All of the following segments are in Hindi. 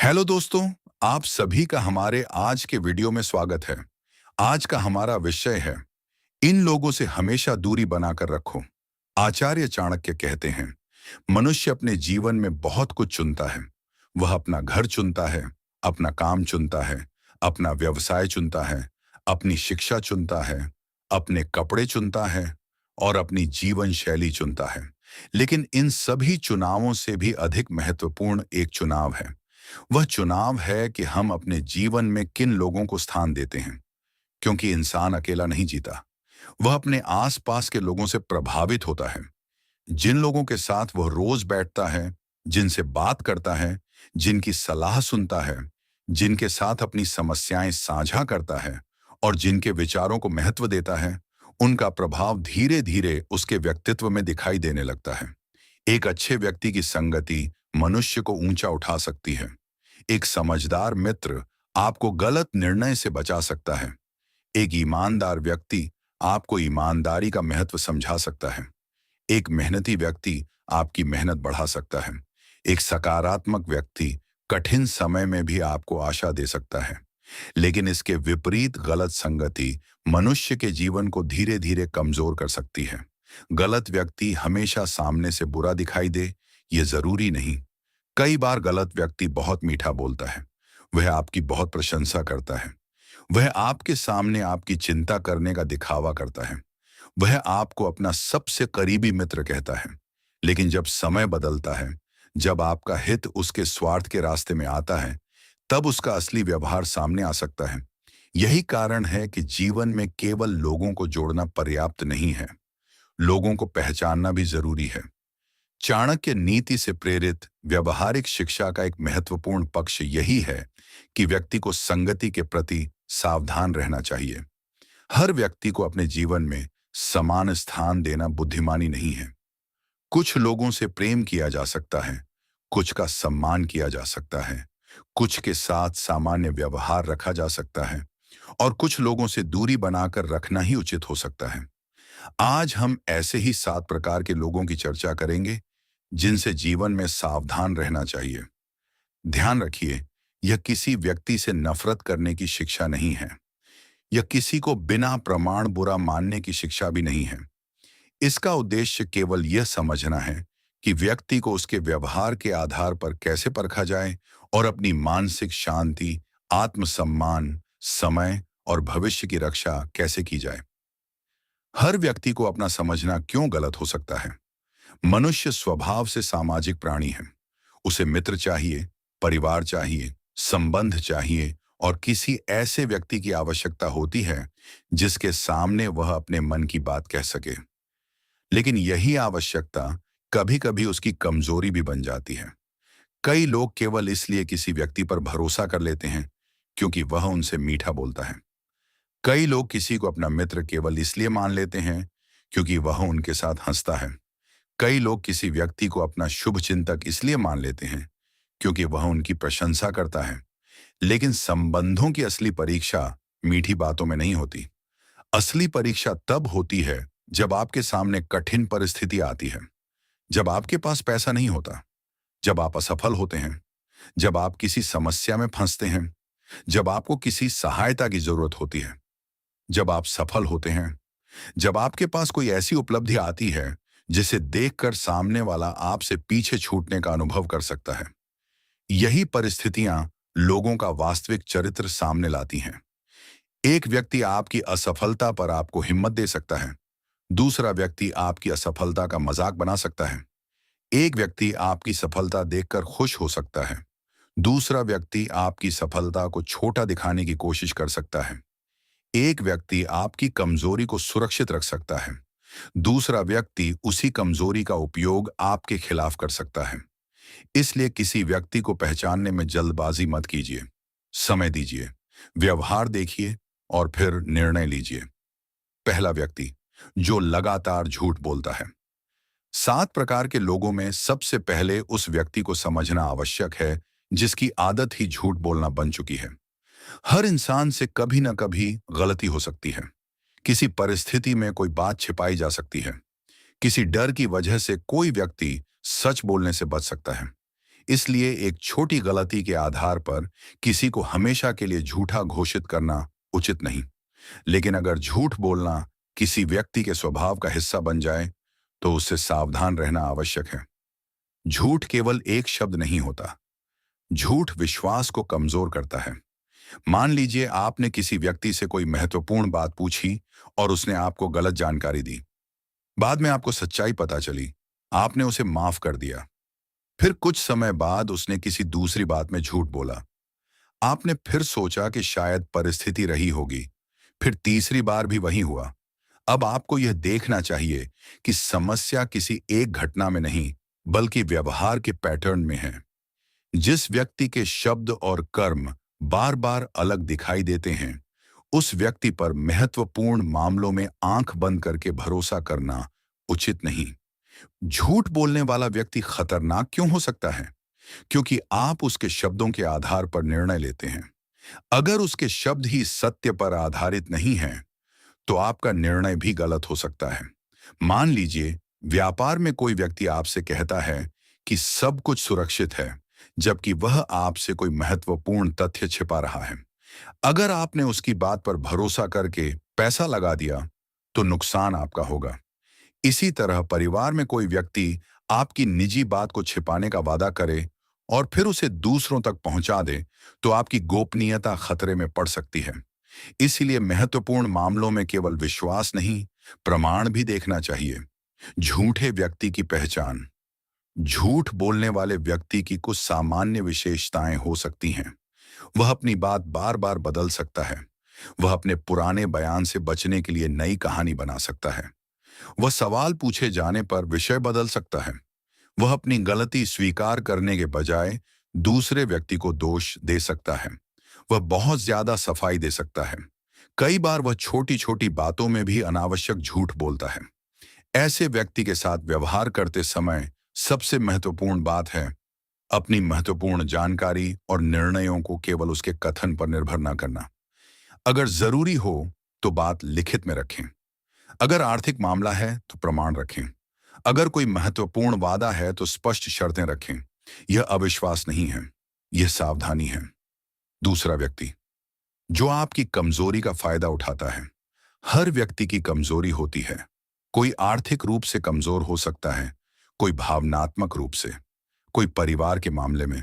हेलो दोस्तों, आप सभी का हमारे आज के वीडियो में स्वागत है। आज का हमारा विषय है इन लोगों से हमेशा दूरी बनाकर रखो। आचार्य चाणक्य कहते हैं, मनुष्य अपने जीवन में बहुत कुछ चुनता है। वह अपना घर चुनता है, अपना काम चुनता है, अपना व्यवसाय चुनता है, अपनी शिक्षा चुनता है, अपने कपड़े चुनता है और अपनी जीवन शैली चुनता है। लेकिन इन सभी चुनावों से भी अधिक महत्वपूर्ण एक चुनाव है। वह चुनाव है कि हम अपने जीवन में किन लोगों को स्थान देते हैं, क्योंकि इंसान अकेला नहीं जीता। वह अपने आसपास के लोगों से प्रभावित होता है। जिन लोगों के साथ वह रोज बैठता है, जिनसे बात करता है, जिनकी सलाह सुनता है, जिनके साथ अपनी समस्याएं साझा करता है और जिनके विचारों को महत्व देता है, उनका प्रभाव धीरे धीरे उसके व्यक्तित्व में दिखाई देने लगता है। एक अच्छे व्यक्ति की संगति मनुष्य को ऊंचा उठा सकती है। एक समझदार मित्र आपको गलत निर्णय से बचा सकता है। एक ईमानदार व्यक्ति आपको ईमानदारी का महत्व समझा सकता है। एक मेहनती व्यक्ति आपकी मेहनत बढ़ा सकता है। एक सकारात्मक व्यक्ति कठिन समय में भी आपको आशा दे सकता है। लेकिन इसके विपरीत गलत संगति मनुष्य के जीवन को धीरे धीरे कमजोर कर सकती है। गलत व्यक्ति हमेशा सामने से बुरा दिखाई दे, ये जरूरी नहीं। कई बार गलत व्यक्ति बहुत मीठा बोलता है। वह आपकी बहुत प्रशंसा करता है। वह आपके सामने आपकी चिंता करने का दिखावा करता है। वह आपको अपना सबसे करीबी मित्र कहता है। लेकिन जब समय बदलता है, जब आपका हित उसके स्वार्थ के रास्ते में आता है, तब उसका असली व्यवहार सामने आ सकता है। यही कारण है कि जीवन में केवल लोगों को जोड़ना पर्याप्त नहीं है, लोगों को पहचानना भी जरूरी है। चाणक्य नीति से प्रेरित व्यवहारिक शिक्षा का एक महत्वपूर्ण पक्ष यही है कि व्यक्ति को संगति के प्रति सावधान रहना चाहिए। हर व्यक्ति को अपने जीवन में समान स्थान देना बुद्धिमानी नहीं है। कुछ लोगों से प्रेम किया जा सकता है, कुछ का सम्मान किया जा सकता है, कुछ के साथ सामान्य व्यवहार रखा जा सकता है और कुछ लोगों से दूरी बनाकर रखना ही उचित हो सकता है। आज हम ऐसे ही 7 प्रकार के लोगों की चर्चा करेंगे जिनसे जीवन में सावधान रहना चाहिए। ध्यान रखिए, यह किसी व्यक्ति से नफरत करने की शिक्षा नहीं है। यह किसी को बिना प्रमाण बुरा मानने की शिक्षा भी नहीं है। इसका उद्देश्य केवल यह समझना है कि व्यक्ति को उसके व्यवहार के आधार पर कैसे परखा जाए और अपनी मानसिक शांति, आत्मसम्मान, समय और भविष्य की रक्षा कैसे की जाए। हर व्यक्ति को अपना समझना क्यों गलत हो सकता है। मनुष्य स्वभाव से सामाजिक प्राणी है। उसे मित्र चाहिए, परिवार चाहिए, संबंध चाहिए और किसी ऐसे व्यक्ति की आवश्यकता होती है जिसके सामने वह अपने मन की बात कह सके। लेकिन यही आवश्यकता कभी-कभी उसकी कमजोरी भी बन जाती है। कई लोग केवल इसलिए किसी व्यक्ति पर भरोसा कर लेते हैं क्योंकि वह उनसे मीठा बोलता है। कई लोग किसी को अपना मित्र केवल इसलिए मान लेते हैं क्योंकि वह उनके साथ हंसता है। कई लोग किसी व्यक्ति को अपना शुभचिंतक इसलिए मान लेते हैं क्योंकि वह उनकी प्रशंसा करता है। लेकिन संबंधों की असली परीक्षा मीठी बातों में नहीं होती। असली परीक्षा तब होती है जब आपके सामने कठिन परिस्थिति आती है, जब आपके पास पैसा नहीं होता, जब आप असफल होते हैं, जब आप किसी समस्या में फंसते हैं, जब आपको किसी सहायता की जरूरत होती है, जब आप सफल होते हैं, जब आपके पास कोई ऐसी उपलब्धि आती है जिसे देखकर सामने वाला आपसे पीछे छूटने का अनुभव कर सकता है। यही परिस्थितियां लोगों का वास्तविक चरित्र सामने लाती हैं। एक व्यक्ति आपकी असफलता पर आपको हिम्मत दे सकता है। दूसरा व्यक्ति आपकी असफलता का मजाक बना सकता है। एक व्यक्ति आपकी सफलता देखकर खुश हो सकता है। दूसरा व्यक्ति आपकी सफलता को छोटा दिखाने की कोशिश कर सकता है। एक व्यक्ति आपकी कमजोरी को सुरक्षित रख सकता है। दूसरा व्यक्ति उसी कमजोरी का उपयोग आपके खिलाफ कर सकता है। इसलिए किसी व्यक्ति को पहचानने में जल्दबाजी मत कीजिए। समय दीजिए, व्यवहार देखिए और फिर निर्णय लीजिए। पहला व्यक्ति, जो लगातार झूठ बोलता है। 7 प्रकार के लोगों में सबसे पहले उस व्यक्ति को समझना आवश्यक है जिसकी आदत ही झूठ बोलना बन चुकी है। हर इंसान से कभी न कभी गलती हो सकती है। किसी परिस्थिति में कोई बात छिपाई जा सकती है। किसी डर की वजह से कोई व्यक्ति सच बोलने से बच सकता है। इसलिए एक छोटी गलती के आधार पर किसी को हमेशा के लिए झूठा घोषित करना उचित नहीं। लेकिन अगर झूठ बोलना किसी व्यक्ति के स्वभाव का हिस्सा बन जाए, तो उससे सावधान रहना आवश्यक है। झूठ केवल एक शब्द नहीं होता। झूठ विश्वास को कमजोर करता है। मान लीजिए आपने किसी व्यक्ति से कोई महत्वपूर्ण बात पूछी और उसने आपको गलत जानकारी दी। बाद में आपको सच्चाई पता चली। आपने उसे माफ कर दिया। फिर कुछ समय बाद उसने किसी दूसरी बात में झूठ बोला। आपने फिर सोचा कि शायद परिस्थिति रही होगी। फिर तीसरी बार भी वही हुआ। अब आपको यह देखना चाहिए कि समस्या किसी एक घटना में नहीं, बल्कि व्यवहार के पैटर्न में है। जिस व्यक्ति के शब्द और कर्म बार बार अलग दिखाई देते हैं, उस व्यक्ति पर महत्वपूर्ण मामलों में आंख बंद करके भरोसा करना उचित नहीं। झूठ बोलने वाला व्यक्ति खतरनाक क्यों हो सकता है? क्योंकि आप उसके शब्दों के आधार पर निर्णय लेते हैं। अगर उसके शब्द ही सत्य पर आधारित नहीं हैं, तो आपका निर्णय भी गलत हो सकता है। मान लीजिए व्यापार में कोई व्यक्ति आपसे कहता है कि सब कुछ सुरक्षित है, जबकि वह आपसे कोई महत्वपूर्ण तथ्य छिपा रहा है। अगर आपने उसकी बात पर भरोसा करके पैसा लगा दिया, तो नुकसान आपका होगा। इसी तरह परिवार में कोई व्यक्ति आपकी निजी बात को छिपाने का वादा करे और फिर उसे दूसरों तक पहुंचा दे, तो आपकी गोपनीयता खतरे में पड़ सकती है। इसलिए महत्वपूर्ण मामलों में केवल विश्वास नहीं, प्रमाण भी देखना चाहिए। झूठे व्यक्ति की पहचान। झूठ बोलने वाले व्यक्ति की कुछ सामान्य विशेषताएं हो सकती हैं। वह अपनी बात बार बार बदल सकता है। वह अपने पुराने बयान से बचने के लिए नई कहानी बना सकता है। वह सवाल पूछे जाने पर विषय बदल सकता है। वह अपनी गलती स्वीकार करने के बजाय दूसरे व्यक्ति को दोष दे सकता है। वह बहुत ज्यादा सफाई दे सकता है। कई बार वह छोटी छोटी बातों में भी अनावश्यक झूठ बोलता है। ऐसे व्यक्ति के साथ व्यवहार करते समय सबसे महत्वपूर्ण बात है अपनी महत्वपूर्ण जानकारी और निर्णयों को केवल उसके कथन पर निर्भर न करना। अगर जरूरी हो तो बात लिखित में रखें। अगर आर्थिक मामला है तो प्रमाण रखें। अगर कोई महत्वपूर्ण वादा है तो स्पष्ट शर्तें रखें। यह अविश्वास नहीं है, यह सावधानी है। दूसरा व्यक्ति जो आपकी कमजोरी का फायदा उठाता है। हर व्यक्ति की कमजोरी होती है। कोई आर्थिक रूप से कमजोर हो सकता है, कोई भावनात्मक रूप से, कोई परिवार के मामले में,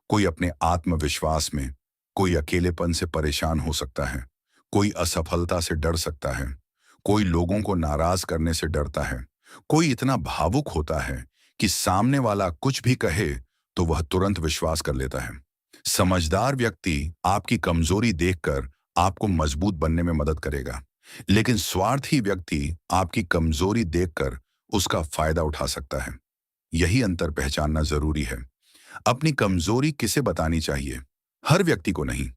कोई अपने आत्मविश्वास में, कोई अकेलेपन से परेशान हो सकता है, कोई असफलता से डर सकता है, कोई लोगों को नाराज करने से डरता है, कोई इतना भावुक होता है कि सामने वाला कुछ भी कहे तो वह तुरंत विश्वास कर लेता है। समझदार व्यक्ति आपकी कमजोरी देखकर आपको मजबूत बनने में मदद करेगा, लेकिन स्वार्थी व्यक्ति आपकी कमजोरी देखकर उसका फायदा उठा सकता है। यही अंतर पहचानना जरूरी है। अपनी कमजोरी किसे बतानी चाहिए? हर व्यक्ति को नहीं।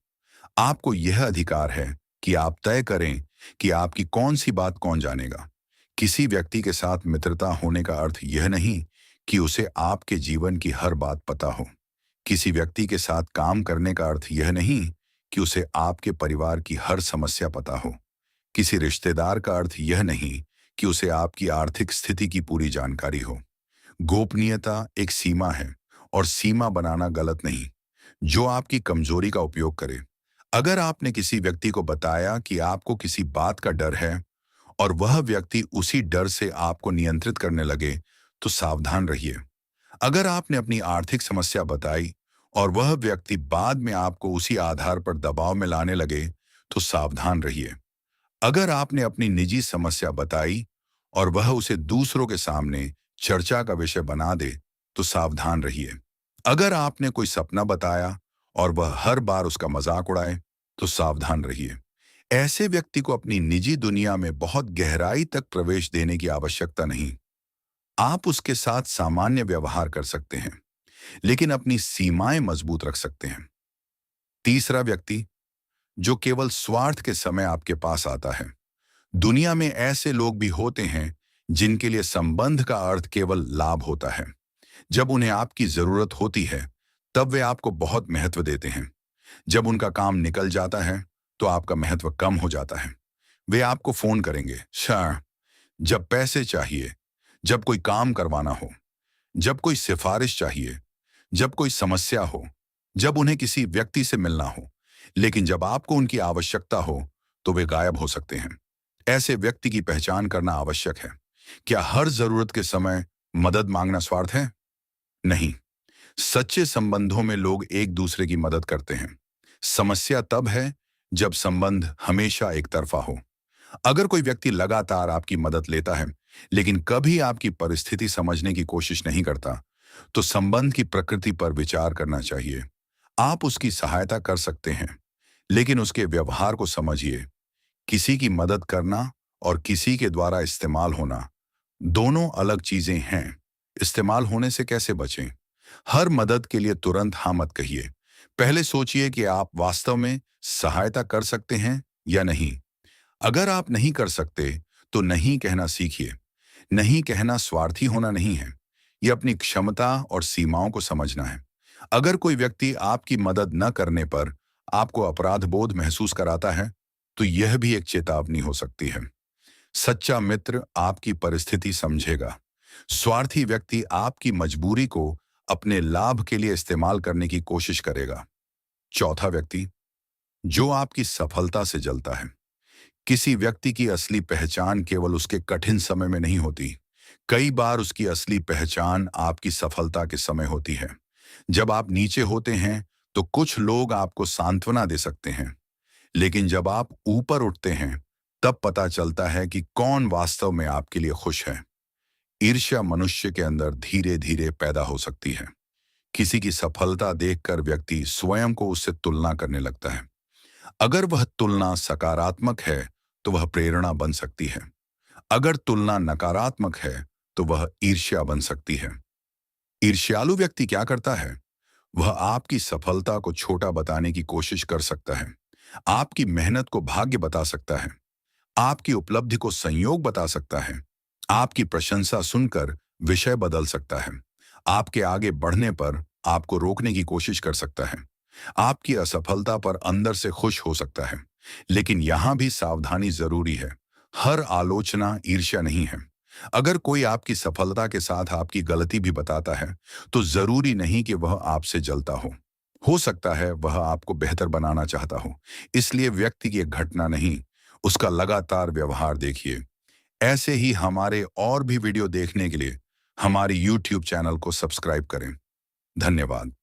आपको यह अधिकार है कि आप तय करें कि आपकी कौन सी बात कौन जानेगा। किसी व्यक्ति के साथ मित्रता होने का अर्थ यह नहीं कि उसे आपके जीवन की हर बात पता हो। किसी व्यक्ति के साथ काम करने का अर्थ यह नहीं कि उसे आपके परिवार की हर समस्या पता हो। किसी रिश्तेदार का अर्थ यह नहीं कि उसे आपकी आर्थिक स्थिति की पूरी जानकारी हो। गोपनीयता एक सीमा है और सीमा बनाना गलत नहीं। जो आपकी कमजोरी का उपयोग करे। अगर आपने किसी व्यक्ति को बताया कि आपको किसी बात का डर है और वह व्यक्ति उसी डर से आपको नियंत्रित करने लगे, तो सावधान रहिए। अगर आपने अपनी आर्थिक समस्या बताई और वह व्यक्ति बाद में आपको उसी आधार पर दबाव में लाने लगे, तो सावधान रहिए। अगर आपने अपनी निजी समस्या बताई और वह उसे दूसरों के सामने चर्चा का विषय बना दे, तो सावधान रहिए। अगर आपने कोई सपना बताया और वह हर बार उसका मजाक उड़ाए, तो सावधान रहिए। ऐसे व्यक्ति को अपनी निजी दुनिया में बहुत गहराई तक प्रवेश देने की आवश्यकता नहीं। आप उसके साथ सामान्य व्यवहार कर सकते हैं, लेकिन अपनी सीमाएं मजबूत रख सकते हैं। तीसरा व्यक्ति जो केवल स्वार्थ के समय आपके पास आता है। दुनिया में ऐसे लोग भी होते हैं जिनके लिए संबंध का अर्थ केवल लाभ होता है। जब उन्हें आपकी जरूरत होती है, तब वे आपको बहुत महत्व देते हैं। जब उनका काम निकल जाता है, तो आपका महत्व कम हो जाता है। वे आपको फोन करेंगे जब पैसे चाहिए, जब कोई काम करवाना हो, जब कोई सिफारिश चाहिए, जब कोई समस्या हो, जब उन्हें किसी व्यक्ति से मिलना हो, लेकिन जब आपको उनकी आवश्यकता हो तो वे गायब हो सकते हैं। ऐसे व्यक्ति की पहचान करना आवश्यक है। क्या हर जरूरत के समय मदद मांगना स्वार्थ है? नहीं। सच्चे संबंधों में लोग एक दूसरे की मदद करते हैं। समस्या तब है जब संबंध हमेशा एक तरफा हो। अगर कोई व्यक्ति लगातार आपकी मदद लेता है लेकिन कभी आपकी परिस्थिति समझने की कोशिश नहीं करता, तो संबंध की प्रकृति पर विचार करना चाहिए। आप उसकी सहायता कर सकते हैं, लेकिन उसके व्यवहार को समझिए। किसी की मदद करना और किसी के द्वारा इस्तेमाल होना दोनों अलग चीजें हैं। इस्तेमाल होने से कैसे बचें? हर मदद के लिए तुरंत हाँ मत कहिए। पहले सोचिए कि आप वास्तव में सहायता कर सकते हैं या नहीं। अगर आप नहीं कर सकते तो नहीं कहना सीखिए। नहीं कहना स्वार्थी होना नहीं है, यह अपनी क्षमता और सीमाओं को समझना है। अगर कोई व्यक्ति आपकी मदद न करने पर आपको अपराध बोध महसूस कराता है, तो यह भी एक चेतावनी हो सकती है। सच्चा मित्र आपकी परिस्थिति समझेगा। स्वार्थी व्यक्ति आपकी मजबूरी को अपने लाभ के लिए इस्तेमाल करने की कोशिश करेगा। चौथा व्यक्ति, जो आपकी सफलता से जलता है। किसी व्यक्ति की असली पहचान केवल उसके कठिन समय में नहीं होती। कई बार उसकी असली पहचान आपकी सफलता के समय होती है। जब आप नीचे होते हैं तो कुछ लोग आपको सांत्वना दे सकते हैं, लेकिन जब आप ऊपर उठते हैं तब पता चलता है कि कौन वास्तव में आपके लिए खुश है। ईर्ष्या मनुष्य के अंदर धीरे धीरे पैदा हो सकती है। किसी की सफलता देखकर व्यक्ति स्वयं को उससे तुलना करने लगता है। अगर वह तुलना सकारात्मक है तो वह प्रेरणा बन सकती है। अगर तुलना नकारात्मक है तो वह ईर्ष्या बन सकती है। ईर्ष्यालु व्यक्ति क्या करता है? वह आपकी सफलता को छोटा बताने की कोशिश कर सकता है, आपकी मेहनत को भाग्य बता सकता है, आपकी उपलब्धि को संयोग बता सकता है, आपकी प्रशंसा सुनकर विषय बदल सकता है, आपके आगे बढ़ने पर आपको रोकने की कोशिश कर सकता है, आपकी असफलता पर अंदर से खुश हो सकता है। लेकिन यहां भी सावधानी जरूरी है। हर आलोचना ईर्ष्या नहीं है। अगर कोई आपकी सफलता के साथ आपकी गलती भी बताता है, तो जरूरी नहीं कि वह आपसे जलता हो। हो सकता है वह आपको बेहतर बनाना चाहता हो। इसलिए व्यक्ति की एक घटना नहीं, उसका लगातार व्यवहार देखिए। ऐसे ही हमारे और भी वीडियो देखने के लिए हमारे YouTube चैनल को सब्सक्राइब करें। धन्यवाद।